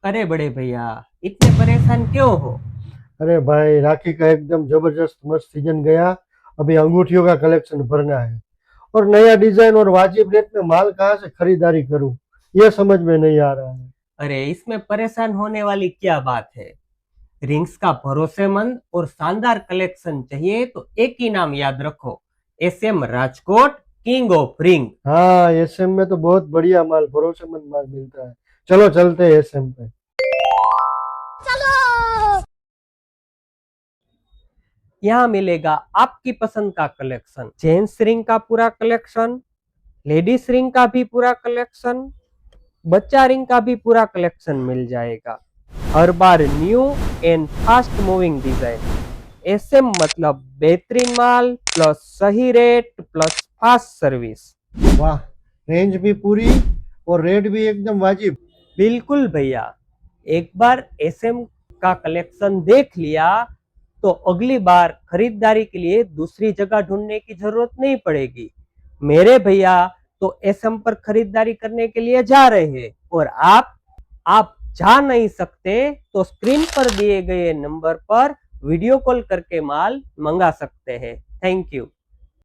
अरे बड़े भैया, इतने परेशान क्यों हो? अरे भाई, राखी का एकदम जबरदस्त मस्त सीजन गया। अभी अंगूठियों का कलेक्शन भरना है। और नया डिजाइन और वाजिब रेट में माल कहाँ से खरीदारी करूं, ये समझ में नहीं आ रहा है। अरे इसमें परेशान होने वाली क्या बात है? रिंग्स का भरोसेमंद और शानदार कलेक्शन चाहिए तो एक ही नाम याद रखो। SM Rajkot, king of ring. हाँ, एसएम में तो बहुत बढ़िया माल, भरोसेमंद माल मिलता है। चलो चलते हैं एसएम पे। यहाँ मिलेगा आपकी पसंद का कलेक्शन, जेंट्स रिंग का पूरा कलेक्शन, लेडीज रिंग का भी पूरा कलेक्शन, बच्चा रिंग का भी पूरा कलेक्शन मिल जाएगा। हर बार new and fast moving design. SM मतलब बेहतरीन माल प्लस सही रेट प्लस फास्ट सर्विस। वाह, रेंज भी पूरी और रेट भी एकदम वाजिब। बिल्कुल भैया, एक बार एसएम का कलेक्शन देख लिया तो अगली बार खरीदारी के लिए दूसरी जगह ढूंढने की जरूरत नहीं पड़ेगी। मेरे भैया तो एसएम पर खरीदारी करने के लिए जा रहे हैं और आप जा नहीं सकते तो स्क्रीन पर दिए गए नंबर पर वीडियो कॉल करके माल मंगा सकते हैं। Thank you.